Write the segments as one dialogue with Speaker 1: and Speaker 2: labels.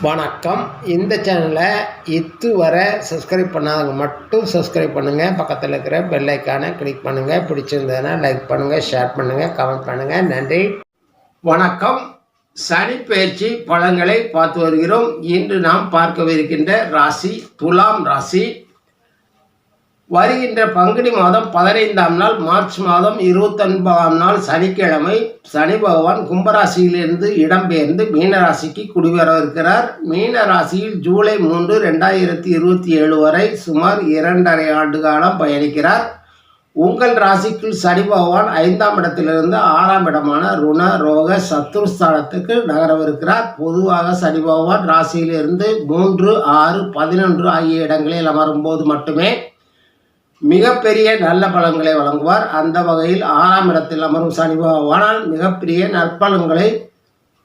Speaker 1: வணக்கம். இந்த சேனலை இதுவரை சப்ஸ்கிரைப் பண்ணாதவங்க மட்டும் சப்ஸ்கிரைப் பண்ணுங்கள். பக்கத்தில் இருக்கிற பெல் ஐக்கானை கிளிக் பண்ணுங்கள். பிடிச்சிருந்ததுன்னா லைக் பண்ணுங்கள், ஷேர் பண்ணுங்கள், கமெண்ட் பண்ணுங்கள். நன்றி. வணக்கம். சனி பயிற்சி பலன்களை பார்த்து வருகிறோம். இன்று நாம் பார்க்கவிருக்கின்ற ராசி துலாம் ராசி. வருகின்ற பங்குனி மாதம் 15ஆம் நாள், மார்ச் மாதம் 29ஆம் நாள் சனிக்கிழமை சனி பகவான் கும்பராசியிலிருந்து இடம்பெயர்ந்து மீனராசிக்கு குடிவரவிருக்கிறார். மீனராசியில் ஜூலை 3, 2027 வரை சுமார் 2.5 ஆண்டு காலம் பயணிக்கிறார். உங்கள் ராசிக்குள் சனி பகவான் 5ஆம் இடத்திலிருந்து 6ஆம் இடமான ருண ரோக சத்துருஸ்தானத்துக்கு நகரவிருக்கிறார். பொதுவாக சனி பகவான் ராசியிலிருந்து 3, 6, 11 ஆகிய இடங்களில் அமரும்போது மட்டுமே மிகப்பெரிய நல்ல பலன்களை வழங்குவார். அந்த வகையில் 6ஆம் இடத்தில் அமரும் சனி பகவானால் மிகப்பெரிய நற்பலன்களை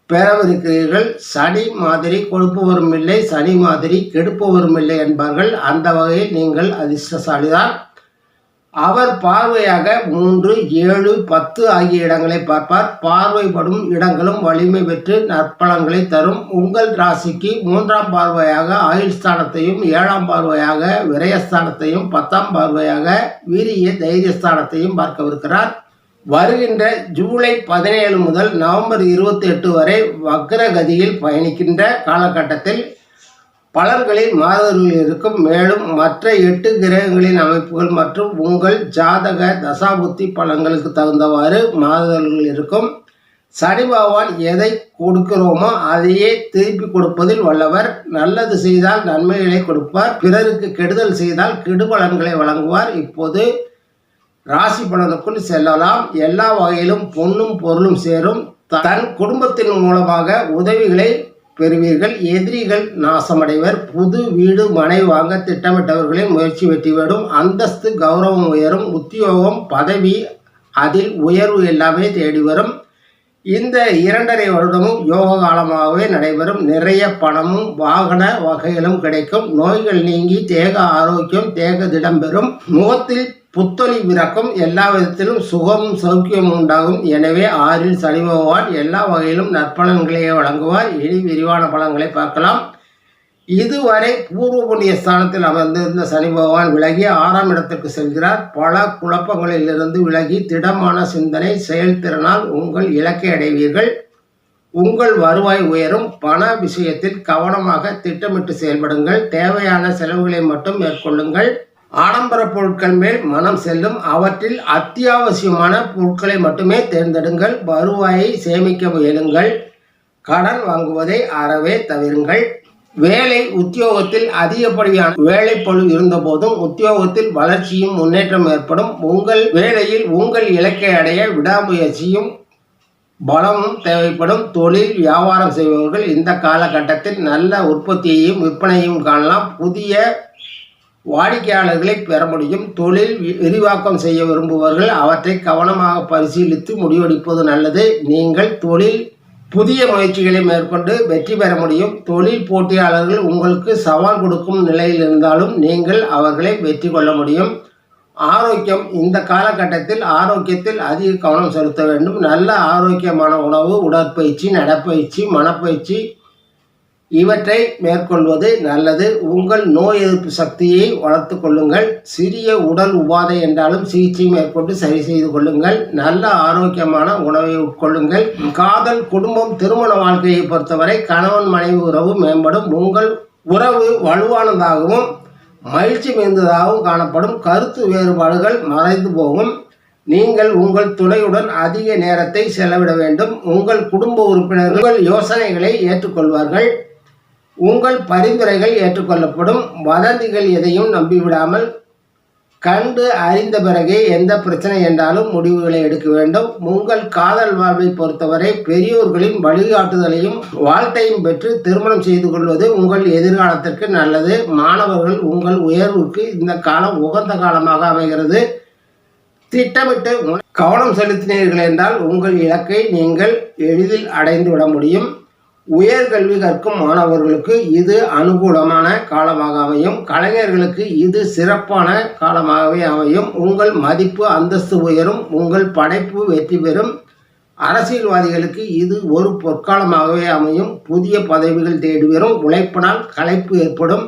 Speaker 1: பெறவிருக்கிறீர்கள். சனி மாதிரி கொடுப்பவரும் இல்லை, சனி மாதிரி கெடுப்பவரும் இல்லை என்பார்கள். அந்த வகையில் நீங்கள் அதிர்ஷ்டசாலிதான். அவர் பார்வையாக 3, 7, 10 ஆகிய இடங்களை பார்ப்பார். பார்வைப்படும் இடங்களும் வலிமை பெற்று நற்பலன்களை தரும். உங்கள் ராசிக்கு 3ஆம் பார்வையாக ஆயுள் ஸ்தானத்தையும், 7ஆம் பார்வையாக விரயஸ்தானத்தையும், 10ஆம் பார்வையாக வீரிய தைரியஸ்தானத்தையும் பார்க்கவிருக்கிறார். வருகின்ற ஜூலை 17 முதல் நவம்பர் 28 வரை வக்ரகதியில் பயணிக்கின்ற காலகட்டத்தில் பலன்களில் மாதவர்களில் இருக்கும். மேலும் மற்ற 8 கிரகங்களின் அமைப்புகள் மற்றும் உங்கள் ஜாதக தசாபுத்தி பலன்களுக்கு தகுந்தவாறு மாதவர்கள் இருக்கும். சனி பகவான் எதை கொடுக்கிறோமோ அதையே திருப்பி கொடுப்பதில் வல்லவர். நல்லது செய்தால் நன்மைகளை கொடுப்பார், பிறருக்கு கெடுதல் செய்தால் கெடுபலன்களை வழங்குவார். இப்போது ராசி பலனுக்குள் செல்லலாம். எல்லா வகையிலும் பொன்னும் பொருளும் சேரும். தன் குடும்பத்தின் மூலமாக உதவிகளை பெறுவீர்கள். எதிரிகள் நாசமடைவர். புது வீடு மனை வாங்க திட்டமிட்டவர்களின் முயற்சி வெற்றிவிடும். அந்தஸ்து கௌரவம் உயரும். உத்தியோகம் பதவி அதில் உயர்வு எல்லாமே தேடி வரும். இந்த 2.5 வருடமும் யோக காலமாகவே நடைபெறும். நிறைய பணமும் வாகன வகைகளும் கிடைக்கும். நோய்கள் நீங்கி தேக ஆரோக்கியம் தேக திடம் பெறும். முகத்தில் புத்தொலி பிறக்கும். எல்லா விதத்திலும் சுகமும் சௌக்கியமும் உண்டாகும். எனவே 6இல் சனி பகவான் எல்லா வகையிலும் நற்பலன்களையே வழங்குவார். இனி விரிவான பலன்களை பார்க்கலாம். இதுவரை பூர்வ புண்ணிய ஸ்தானத்தில் அமர்ந்திருந்த சனி பகவான் விலகி 6ஆம் இடத்திற்கு செல்கிறார். பல குழப்பங்களிலிருந்து விலகி திடமான சிந்தனை செயல்திறனால் உங்கள் இலக்கை அடைவீர்கள். உங்கள் வருவாய் உயரும். பண விஷயத்தில் கவனமாக திட்டமிட்டு செயல்படுங்கள். தேவையான செலவுகளை மட்டும் மேற்கொள்ளுங்கள். ஆடம்பர பொருட்கள் மேல் மனம் செல்லும். அவற்றில் அத்தியாவசியமான பொருட்களை மட்டுமே தேர்ந்தெடுங்கள். வருவாயை சேமிக்க முயலுங்கள். கடன் வாங்குவதை அறவே தவிருங்கள். வேலை உத்தியோகத்தில் அதிகப்படியான வேலைப்பளு இருந்த போதும் உத்தியோகத்தில் வளர்ச்சியும் முன்னேற்றம் ஏற்படும். உங்கள் வேலையில் உங்கள் இலக்கை அடைய விடாமுயற்சியும் பலமும் தேவைப்படும். தொழில் வியாபாரம் செய்பவர்கள் இந்த காலகட்டத்தில் நல்ல உற்பத்தியையும் விற்பனையும் காணலாம். புதிய வாடிக்கையாளர்களை பெற முடியும். தொழில் விரிவாக்கம் செய்ய விரும்புபவர்கள் அவற்றை கவனமாக பரிசீலித்து முடிவெடுப்பது நல்லது. நீங்கள் புதிய முயற்சிகளை மேற்கொண்டு வெற்றி பெற முடியும். தொழில் போட்டியாளர்கள் உங்களுக்கு சவால் கொடுக்கும் நிலையில் இருந்தாலும் நீங்கள் அவர்களை வெற்றி கொள்ள முடியும். ஆரோக்கியம் இந்த காலகட்டத்தில் ஆரோக்கியத்தில் அதிக கவனம் செலுத்த வேண்டும். நல்ல ஆரோக்கியமான உணவு, உடற்பயிற்சி, நடப்பயிற்சி, மனப்பயிற்சி இவற்றை மேற்கொள்வது நல்லது. உங்கள் நோய் எதிர்ப்பு சக்தியை வளர்த்து கொள்ளுங்கள். சிறிய உடல் உபாதை என்றாலும் சிகிச்சை மேற்கொண்டு சரி செய்து கொள்ளுங்கள். நல்ல ஆரோக்கியமான உணவை உட்கொள்ளுங்கள். காதல், குடும்பம், திருமண வாழ்க்கையை பொறுத்தவரை கணவன் மனைவி உறவு மேம்படும். உங்கள் உறவு வலுவானதாகவும் மகிழ்ச்சி மிகுந்ததாகவும் காணப்படும். கருத்து வேறுபாடுகள் மறைந்து போகும். நீங்கள் உங்கள் துணையுடன் அதிக நேரத்தை செலவிட வேண்டும். உங்கள் குடும்ப உறுப்பினர்கள் உங்கள் யோசனைகளை ஏற்றுக்கொள்வார்கள். உங்கள் பரிந்துரைகள் ஏற்றுக்கொள்ளப்படும். வதந்திகள் எதையும் நம்பிவிடாமல் கண்டு அறிந்த பிறகே எந்த பிரச்சனை என்றாலும் முடிவுகளை எடுக்க வேண்டும். உங்கள் காதல் வாழ்வை பொறுத்தவரை பெரியோர்களின் வழிகாட்டுதலையும் வாழ்க்கையும் பெற்று திருமணம் செய்து கொள்வது உங்கள் எதிர்காலத்திற்கு நல்லது. மாணவர்கள் உங்கள் உயர்வுக்கு இந்த காலம் உகந்த காலமாக அமைகிறது. திட்டமிட்டு கவனம் செலுத்தினீர்கள் என்றால் உங்கள் இலக்கை நீங்கள் எளிதில் அடைந்து விட முடியும். உயர்கல்வி கற்கும் மாணவர்களுக்கு இது அனுகூலமான காலமாக அமையும். கலைஞர்களுக்கு இது சிறப்பான காலமாகவே அமையும். உங்கள் மதிப்பு அந்தஸ்து உயரும். உங்கள் படைப்பு வெற்றி பெறும். அரசியல்வாதிகளுக்கு இது ஒரு பொற்காலமாகவே அமையும். புதிய பதவிகள் தேடி வரும். உழைப்பினால் களைப்பு ஏற்படும்.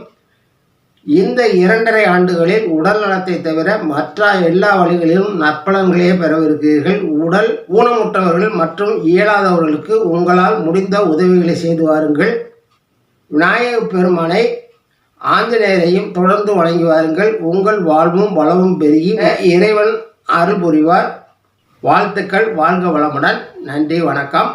Speaker 1: இந்த 2.5 ஆண்டுகளில் உடல் நலத்தை தவிர மற்ற எல்லா வழிகளிலும் நற்பலன்களே பெறவிருக்கிறீர்கள். உடல் ஊனமுற்றவர்கள் மற்றும் இயலாதவர்களுக்கு உங்களால் முடிந்த உதவிகளை செய்து வாருங்கள். விநாயக பெருமானை ஆஞ்சநேயரையும் தொடர்ந்து வணங்கி வாருங்கள். உங்கள் வாழ்வும் வளமும் பெருகி இறைவன் அருள் புரிவார். வாழ்த்துக்கள். வாழ்க வளமுடன். நன்றி, வணக்கம்.